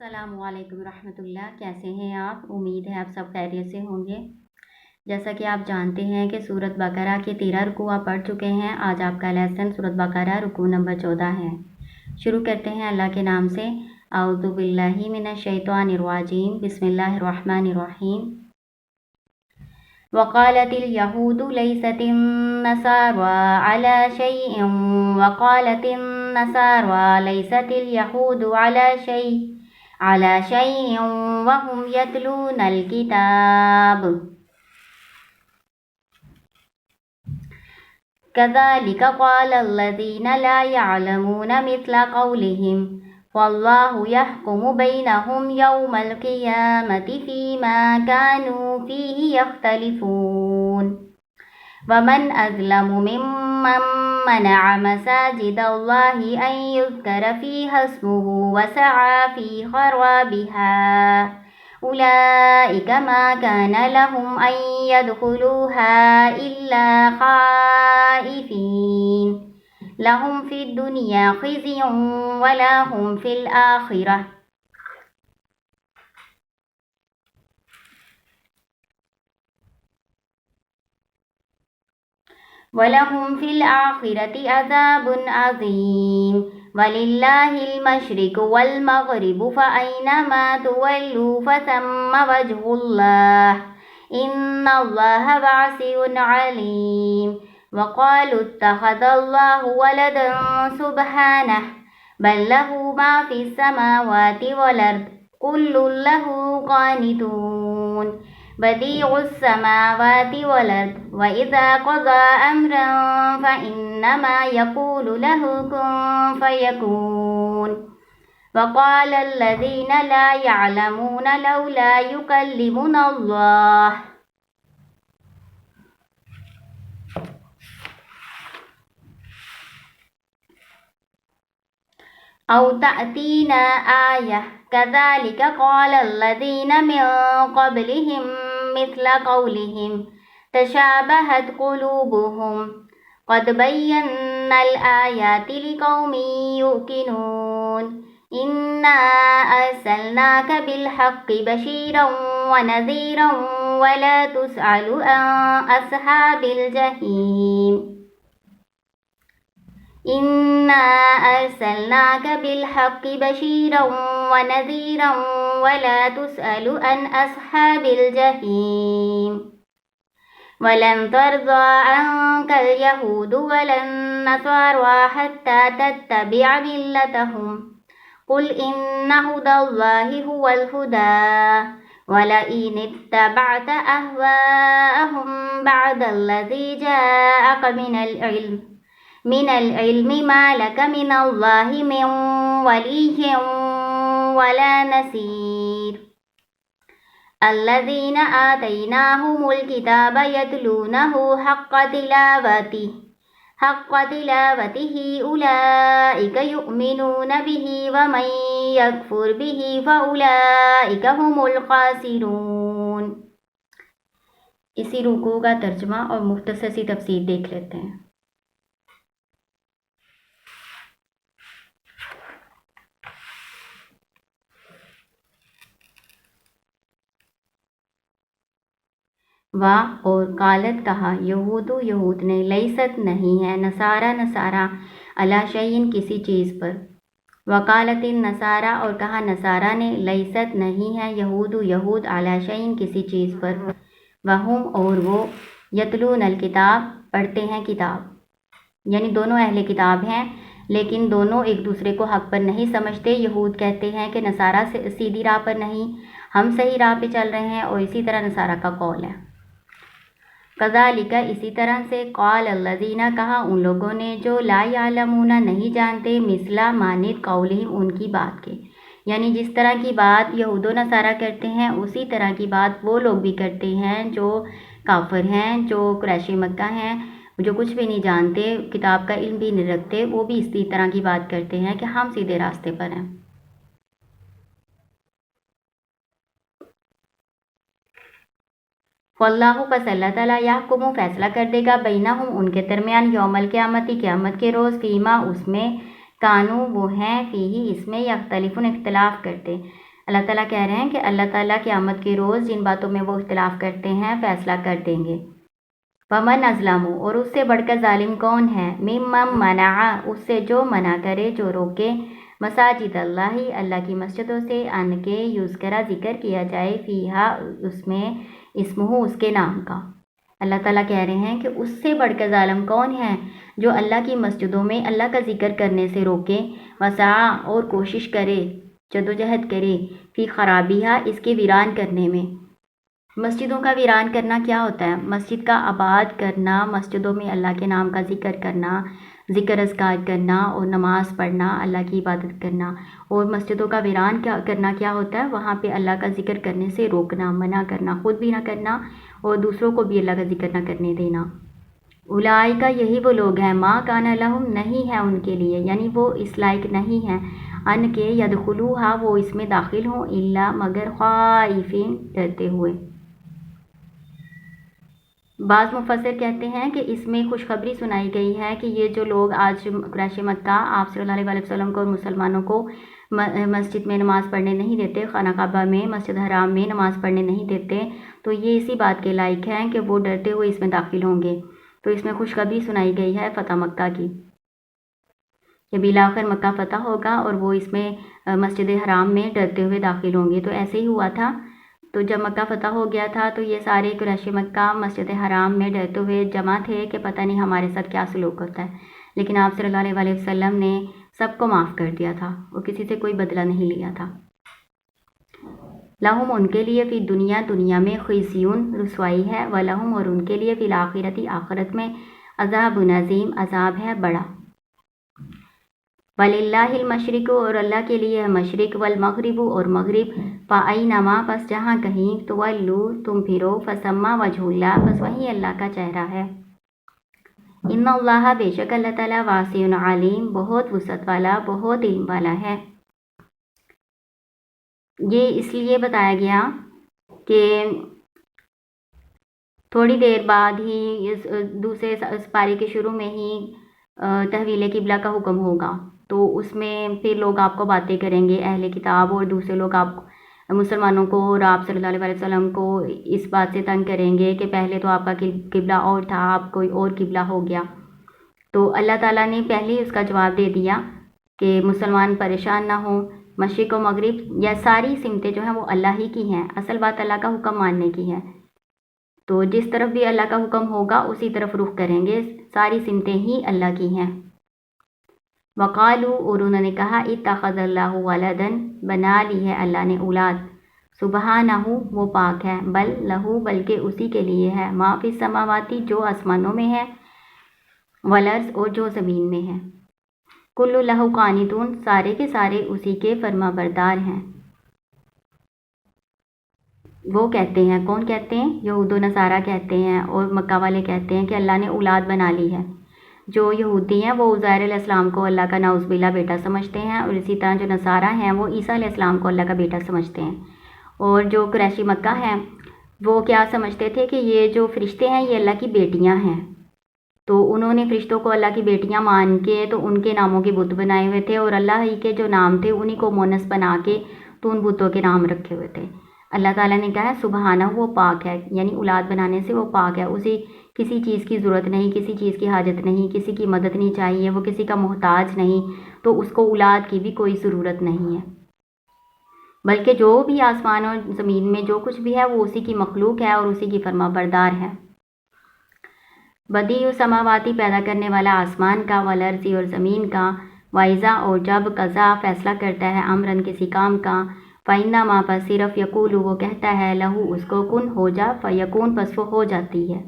السلام علیکم ورحمۃ اللہ، کیسے ہیں آپ؟ امید ہے آپ سب خیریت سے ہوں گے۔ جیسا کہ آپ جانتے ہیں کہ سورۃ بقرہ کے 13 رکوع آپ پڑھ چکے ہیں۔ آج آپ کا لیسن سورۃ بقرہ رکوع نمبر 14 ہے۔ شروع کرتے ہیں اللہ کے نام سے۔ اعوذ باللہ من الشیطان الرجیم، بسم اللہ الرحمن الرحیم۔ وقالت اليهود ليست النصارى على شيء وقالت النصارى ليست اليهود على شيء وهم يتلون الكتاب كذلك قال الذين لا يعلمون مثل قولهم والله يحكم بينهم يوم القيامة فيما كانوا فيه يختلفون ومن أظلم ممن منع مساجد الله أن يذكر فيها اسمه وسعى في خرابها أولئك ما كان لهم أن يدخلوها إلا خائفين لهم في الدنيا خزي ولهم في الآخرة عذاب عظيم ولله المشرق والمغرب فأينما تولوا فثم وجه الله إن الله واسع عليم وقالوا اتخذ الله ولدا سبحانه بل له ما في السماوات والأرض كل له قانتون بديع السماوات والأرض وإذا قضى أمرا فإنما يقول له كن فيكون وقال الذين لا يعلمون لولا يكلمنا الله أو تأتينا آية كذلك قال الذين من قبلهم مثل قولهم تشابهت قلوبهم قد بينا الآيات لقوم يوقنون إنا أرسلناك بالحق بشيرا ونذيرا ولا تسأل عن أصحاب الجحيم إنا أرسلناك بالحق بشيرا ونذيرا ولا تسأل عن أصحاب الجحيم ولن ترضى عنك اليهود ولا النصارى حتى تتبع ملتهم قل إن هدى الله هو الهدى ولئن اتبعت أهواءهم بعد الذي جاءك من العلم ما لك من الله من ولي ولا نصير الذين آتيناهم الكتاب يتلونه حق تلاوته أولئك يؤمنون به ومن يكفر به فأولئك هم الخاسرون۔ اسی رکوع کا ترجمہ اور مختصر سی تفسیر دیکھ لیتے ہیں۔ اور قالت کہا یہود نے لیست نہیں ہے نصارہ علی شیء کسی چیز پر، وقالت النصارى اور کہا نصارہ نے لیست نہیں ہے یہود علی شیء کسی چیز پر، وہم اور وہ یتلون الکتاب پڑھتے ہیں کتاب، یعنی دونوں اہل کتاب ہیں لیکن دونوں ایک دوسرے کو حق پر نہیں سمجھتے۔ یہود کہتے ہیں کہ نصارہ سیدھی راہ پر نہیں، ہم صحیح راہ پہ چل رہے ہیں، اور اسی طرح نصارہ کا قول ہے۔ کذالک اسی طرح سے، قال الذین کہا ان لوگوں نے جو لا یعلمون نہیں جانتے، مثلا مانند قولہم ان کی بات کے، یعنی جس طرح کی بات یہود و نصارہ کرتے ہیں اسی طرح کی بات وہ لوگ بھی کرتے ہیں جو کافر ہیں، جو قریش مکہ ہیں، جو کچھ بھی نہیں جانتے، کتاب کا علم بھی نہیں رکھتے، وہ بھی اسی طرح کی بات کرتے ہیں کہ ہم سیدھے راستے پر ہیں۔ واللہ پس اللہ تعالیٰ یحکم فیصلہ کر دے گا بینہم ان کے درمیان یوم القیامت قیامت کے روز فیما اس میں کانو وہ ہیں فیہ اس میں یختلفون اختلاف کرتے. اللہ تعالیٰ کہہ رہے ہیں کہ اللہ تعالیٰ قیامت کے روز جن باتوں میں وہ اختلاف کرتے ہیں فیصلہ کر دیں گے. ومن ازلم اور اس سے بڑھ کر ظالم کون ہے؟ ممن منع اس سے جو منع کرے جو روکے مساجد اللہ اللہ کی مسجدوں سے ان کے یذکر ذکر کیا جائے فیہا اس میں اسمہ اس کے نام کا. اللہ تعالیٰ کہہ رہے ہیں کہ اس سے بڑھ کر ظالم کون ہے جو اللہ کی مسجدوں میں اللہ کا ذکر کرنے سے روکے وسعی اور کوشش کرے جدوجہد کرے فی خرابیہا اس کے ویران کرنے میں. مسجدوں کا ویران کرنا کیا ہوتا ہے؟ مسجد کا آباد کرنا، مسجدوں میں اللہ کے نام کا ذکر کرنا، ذکر اذکار کرنا اور نماز پڑھنا، اللہ کی عبادت کرنا. اور مسجدوں کا ویران کرنا کیا ہوتا ہے؟ وہاں پہ اللہ کا ذکر کرنے سے روکنا، منع کرنا، خود بھی نہ کرنا اور دوسروں کو بھی اللہ کا ذکر نہ کرنے دینا. اولئک یہی وہ لوگ ہیں ما کان لہم نہیں ہے ان کے لیے، یعنی وہ اس لائق نہیں ہیں ان کے یدخلوہا وہ اس میں داخل ہوں الا مگر خائفین ڈرتے ہوئے. بعض مفسر کہتے ہیں کہ اس میں خوشخبری سنائی گئی ہے کہ یہ جو لوگ آج قریش مکہ آپ صلی اللہ علیہ وسلم کو اور مسلمانوں کو مسجد میں نماز پڑھنے نہیں دیتے، خانہ کعبہ میں مسجد حرام میں نماز پڑھنے نہیں دیتے، تو یہ اسی بات کے لائق ہیں کہ وہ ڈرتے ہوئے اس میں داخل ہوں گے. تو اس میں خوشخبری سنائی گئی ہے فتح مکہ کی کہ بالآخر مکہ فتح ہوگا اور وہ اس میں مسجد حرام میں ڈرتے ہوئے داخل ہوں گے. تو ایسے ہی ہوا تھا. تو جب مکہ فتح ہو گیا تھا تو یہ سارے قریش مکہ مسجد حرام میں ڈرتے ہوئے جمع تھے کہ پتہ نہیں ہمارے ساتھ کیا سلوک ہوتا ہے. لیکن آپ صلی اللہ علیہ وسلم نے سب کو معاف کر دیا تھا اور کسی سے کوئی بدلہ نہیں لیا تھا. لہم ان کے لیے فی دنیا میں خزیون رسوائی ہے، ولہم اور ان کے لیے فی الآخرۃ آخرت میں عذاب عظیم عذاب ہے بڑا. وَلِلَّهِ الْمَشْرِقُ اور اللہ کے لیے ہے مشرق، والمغرب اور مغرب، فَأَيْنَمَا پس جہاں کہیں تولوا تم پھرو، فَثَمَّ وَجْهُ اللَّهِ بس وہیں اللہ کا چہرہ ہے. ان اللہ بے شک اللہ تعالیٰ واسع علیم بہت وسعت والا بہت علم والا ہے. یہ اس لیے بتایا گیا کہ تھوڑی دیر بعد ہی دوسرے پارے کے شروع میں ہی تحویل قبلہ کا حکم ہوگا. تو اس میں پھر لوگ آپ کو باتیں کریں گے، اہل کتاب اور دوسرے لوگ آپ مسلمانوں کو اور آپ صلی اللہ علیہ وسلم کو اس بات سے تنگ کریں گے کہ پہلے تو آپ کا قبلہ اور تھا، آپ کوئی اور قبلہ ہو گیا. تو اللہ تعالیٰ نے پہلے ہی اس کا جواب دے دیا کہ مسلمان پریشان نہ ہوں. مشرق و مغرب یا ساری سمتیں جو ہیں وہ اللہ ہی کی ہیں، اصل بات اللہ کا حکم ماننے کی ہے. تو جس طرف بھی اللہ کا حکم ہوگا اسی طرف رخ کریں گے، ساری سمتیں ہی اللہ کی ہیں. وقالو اور انہوں نے کہا اتخذ اللہ ولدن بنا لی ہے اللہ نے اولاد، سبحانہ وہ پاک ہے، بل لہو بلکہ اسی کے لیے ہے، ما فی السماواتی جو آسمانوں میں ہے، والارض اور جو زمین میں ہے، کل لہو قانتون سارے کے سارے اسی کے فرما بردار ہیں. وہ کہتے ہیں، کون کہتے ہیں؟ یہود و نصارہ کہتے ہیں اور مکہ والے کہتے ہیں کہ اللہ نے اولاد بنا لی ہے. جو یہودی ہیں وہ عزیر علیہ السلام کو اللہ کا نعوذ باللہ بیٹا سمجھتے ہیں، اور اسی طرح جو نصارہ ہیں وہ عیسیٰ علیہ السلام کو اللہ کا بیٹا سمجھتے ہیں. اور جو قریشی مکہ ہیں وہ کیا سمجھتے تھے کہ یہ جو فرشتے ہیں یہ اللہ کی بیٹیاں ہیں. تو انہوں نے فرشتوں کو اللہ کی بیٹیاں مان کے تو ان کے ناموں کے بت بنائے ہوئے تھے، اور اللہ ہی کے جو نام تھے انہی کو مونس بنا کے تو ان بتوں کے نام رکھے ہوئے تھے. اللہ تعالیٰ نے کہا سبحانہ وہ پاک ہے، یعنی اولاد بنانے سے وہ پاک ہے، اسے کسی چیز کی ضرورت نہیں، کسی چیز کی حاجت نہیں، کسی کی مدد نہیں چاہیے، وہ کسی کا محتاج نہیں، تو اس کو اولاد کی بھی کوئی ضرورت نہیں ہے. بلکہ جو بھی آسمان اور زمین میں جو کچھ بھی ہے وہ اسی کی مخلوق ہے اور اسی کی فرما بردار ہے. بدیع السماواتی پیدا کرنے والا آسمان کا، والارض اور زمین کا، وائزا اور جب قضا فیصلہ کرتا ہے امرن کسی کام کا، فَإِنَّمَا پس صرف یقول وہ کہتا ہے لہو اس کو کن ہو جا، فیکون پس وہ ہو جاتی ہے.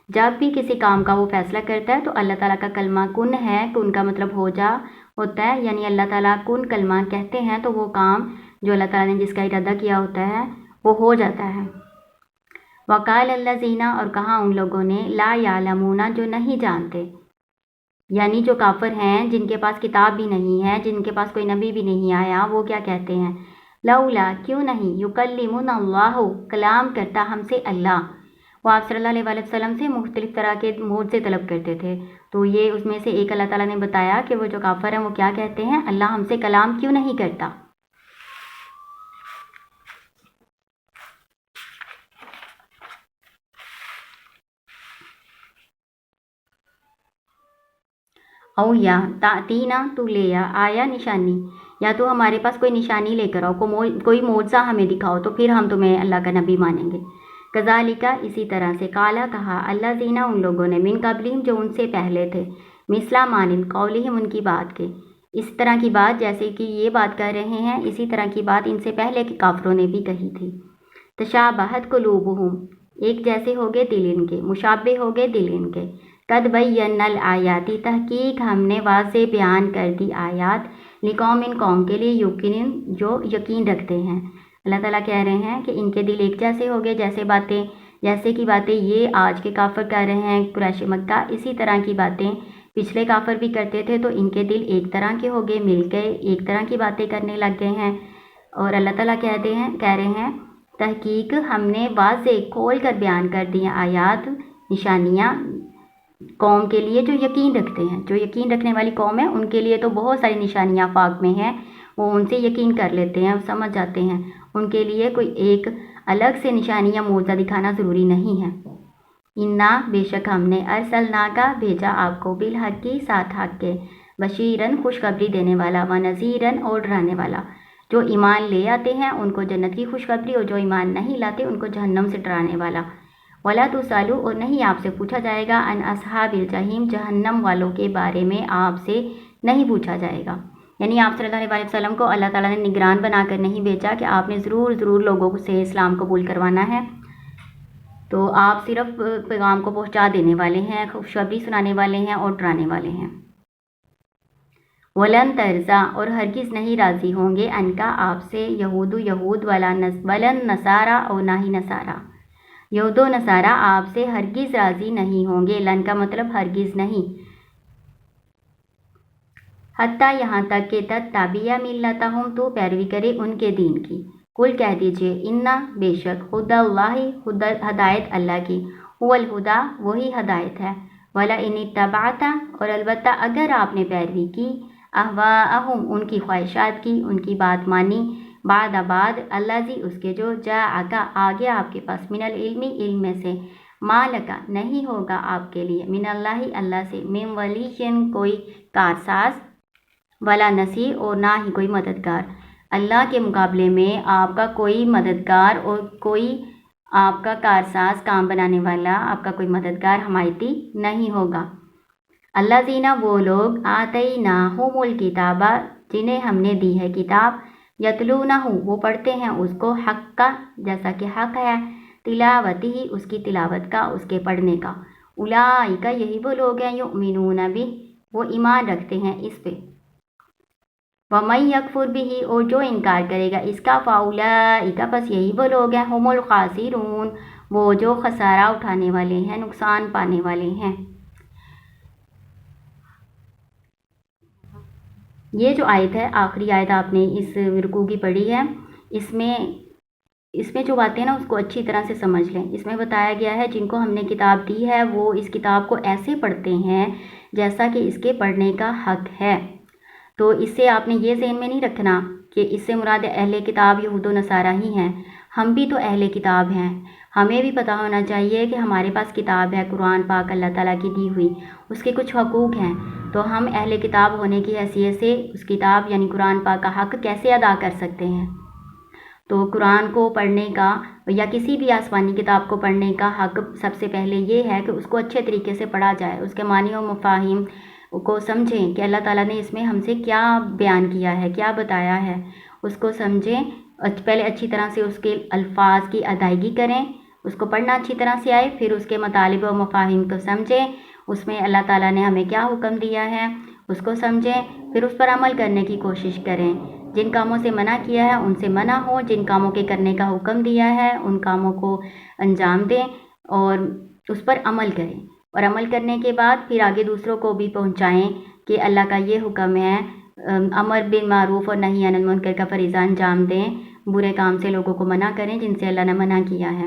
جب بھی کسی کام کا وہ فیصلہ کرتا ہے تو اللہ تعالیٰ کا کلمہ کن ہے، کن کا مطلب ہو جا ہوتا ہے، یعنی اللہ تعالیٰ کن کلمہ کہتے ہیں تو وہ کام جو اللہ تعالیٰ نے جس کا ارادہ کیا ہوتا ہے وہ ہو جاتا ہے. وقال الذین اور کہا ان لوگوں نے لا یعلمون جو نہیں جانتے، یعنی جو کافر ہیں جن کے پاس کتاب بھی نہیں ہے، جن کے پاس کوئی نبی بھی نہیں آیا، وہ کیا کہتے ہیں لولا کیوں نہیں یکلمنا اللہ کلام کرتا ہم سے اللہ، وہ آپ صلی اللہ علیہ وسلم سے مختلف طرح کے موجزے طلب کرتے تھے. تو یہ اس میں سے ایک اللہ تعالیٰ نے بتایا کہ وہ جو کافر ہیں وہ کیا کہتے ہیں, اللہ ہم سے کلام کیوں نہیں کرتا. او یا تاتینا, تو لے آیا نشانی, یا تو ہمارے پاس کوئی نشانی لے کر آؤ, کوئی معجزہ ہمیں دکھاؤ تو پھر ہم تمہیں اللہ کا نبی مانیں گے. کذالک, اسی طرح سے, کالا کہا, اللہ زینا, ان لوگوں نے, من قبلہم, جو ان سے پہلے تھے, مثلا مانن قولہم, ان کی بات کے, اس طرح کی بات جیسے کہ یہ بات کر رہے ہیں, اسی طرح کی بات ان سے پہلے کے کافروں نے بھی کہی تھی. تشابہت قلوبہم, ایک جیسے ہو گئے دل ان کے, مشابہ ہو گئے دل ان کے. قد بینا الآیاتی, تحقیق ہم نے واضح بیان کر دی آیات, لقوم, ان قوم کے لیے, یقین, جو یقین رکھتے ہیں. اللہ تعالیٰ کہہ رہے ہیں کہ ان کے دل ایک جیسے ہو گئے, جیسے کی باتیں یہ آج کے کافر کر رہے ہیں قریش مکہ, اسی طرح کی باتیں پچھلے کافر بھی کرتے تھے, تو ان کے دل ایک طرح کے ہو گئے, مل گئے, ایک طرح کی باتیں کرنے لگ گئے ہیں. اور اللہ تعالیٰ کہہ رہے ہیں تحقیق ہم نے واضح کھول کر بیان کر دی آیات, نشانیاں, قوم کے لیے جو یقین رکھتے ہیں. جو یقین رکھنے والی قوم ہے ان کے لیے تو بہت ساری نشانیاں پاک میں ہیں, وہ ان سے یقین کر لیتے ہیں, سمجھ جاتے ہیں. ان کے لیے کوئی ایک الگ سے نشانی یا معجزہ دکھانا ضروری نہیں ہے. انا, بے شک ہم نے, ارسلناکا, بھیجا آپ کو, بالحق کی, ساتھ حق کے, بشیرن, خوشخبری دینے والا, ونذیرن, اور ڈرانے والا. جو ایمان لے آتے ہیں ان کو جنت کی خوشخبری, اور جو ایمان نہیں لاتے ان کو جہنم سے ڈرانے والا. ولا تسالو, اور نہیں آپ سے پوچھا جائے گا, ان اصحاب الجحیم, جہنم والوں کے بارے میں آپ سے نہیں پوچھا جائے گا. یعنی آپ صلی اللہ علیہ وسلم کو اللہ تعالیٰ نے نگران بنا کر نہیں بھیجا کہ آپ نے ضرور لوگوں سے اسلام قبول کروانا ہے, تو آپ صرف پیغام کو پہنچا دینے والے ہیں, خوشخبری سنانے والے ہیں اور ڈرانے والے ہیں. ولن ترضا, اور ہرگز نہیں راضی ہوں گے, ان کا, آپ سے, یہود, ولن نصارا, اور نہ ہی نصارا. یہود و نصارا آپ سے ہرگز راضی نہیں ہوں گے, لن کا مطلب ہرگز نہیں, حتیٰ, یہاں تک کہ, تتبع ملتہم, تو پیروی کرے ان کے دین کی. کل, کہہ دیجئے, انا, بے شک, ہدی اللہ, ہدایت اللہ کی, هو الہدا, وہی ہدایت ہے, ولئن اتبعت, اور البتہ اگر آپ نے پیروی کی, اہواءہم, ان کی خواہشات کی, ان کی بات مانی, بعد, الذی, اس کے جو, جاءک, آ گیا آپ کے پاس, من العلم, علم میں سے, ما لکا, نہیں ہوگا آپ کے لیے, من اللہ, اللہ سے, من ولی, کوئی کارساز, ولا نصیر, اور نہ ہی کوئی مددگار. اللہ کے مقابلے میں آپ کا کوئی مددگار اور کوئی آپ کا کارساز, کام بنانے والا, آپ کا کوئی مددگار, حمایتی نہیں ہوگا. اللہ زینا, وہ لوگ, آتیناہم الکتاب, جنہیں ہم نے دی ہے کتاب, یتلونہ, وہ پڑھتے ہیں اس کو, حق کا, جیسا کہ حق ہے, تلاوتہ, اس کی تلاوت کا, اس کے پڑھنے کا. اولئک, یہی وہ لوگ ہیں, یؤمنون بہ, وہ ایمان رکھتے ہیں اس پہ. ومن یکفر بہ, اور جو انکار کرے گا اس کا, فاولئک, بس یہی وہ لوگ ہیں, ہم الخاسرون, وہ جو خسارہ اٹھانے والے ہیں, نقصان پانے والے ہیں. یہ جو آیت ہے, آخری آیت آپ نے اس رکوع کی پڑھی ہے, اس میں جو باتیں ہیں نا اس کو اچھی طرح سے سمجھ لیں. اس میں بتایا گیا ہے جن کو ہم نے کتاب دی ہے وہ اس کتاب کو ایسے پڑھتے ہیں جیسا کہ اس کے پڑھنے کا حق ہے. تو اس سے آپ نے یہ ذہن میں نہیں رکھنا کہ اس سے مراد اہل کتاب یہود و نصارہ ہی ہیں. ہم بھی تو اہل کتاب ہیں, ہمیں بھی پتہ ہونا چاہیے کہ ہمارے پاس کتاب ہے, قرآن پاک اللہ تعالیٰ کی دی ہوئی, اس کے کچھ حقوق ہیں. تو ہم اہل کتاب ہونے کی حیثیت سے اس کتاب یعنی قرآن پاک کا حق کیسے ادا کر سکتے ہیں. تو قرآن کو پڑھنے کا یا کسی بھی آسمانی کتاب کو پڑھنے کا حق سب سے پہلے یہ ہے کہ اس کو اچھے طریقے سے پڑھا جائے, اس کے معنی و مفاہیم کو سمجھیں کہ اللہ تعالیٰ نے اس میں ہم سے کیا بیان کیا ہے, کیا بتایا ہے, اس کو سمجھیں. پہلے اچھی طرح سے اس کے الفاظ کی ادائیگی کریں, اس کو پڑھنا اچھی طرح سے آئے, پھر اس کے مطالب و مفاہیم کو سمجھیں, اس میں اللہ تعالیٰ نے ہمیں کیا حکم دیا ہے اس کو سمجھیں, پھر اس پر عمل کرنے کی کوشش کریں. جن کاموں سے منع کیا ہے ان سے منع ہو, جن کاموں کے کرنے کا حکم دیا ہے ان کاموں کو انجام دیں اور اس پر عمل کریں. اور عمل کرنے کے بعد پھر آگے دوسروں کو بھی پہنچائیں کہ اللہ کا یہ حکم ہے, امر بالمعروف اور نہی عن المنکر کا فریضہ انجام دیں, برے کام سے لوگوں کو منع کریں جن سے اللہ نے منع کیا ہے.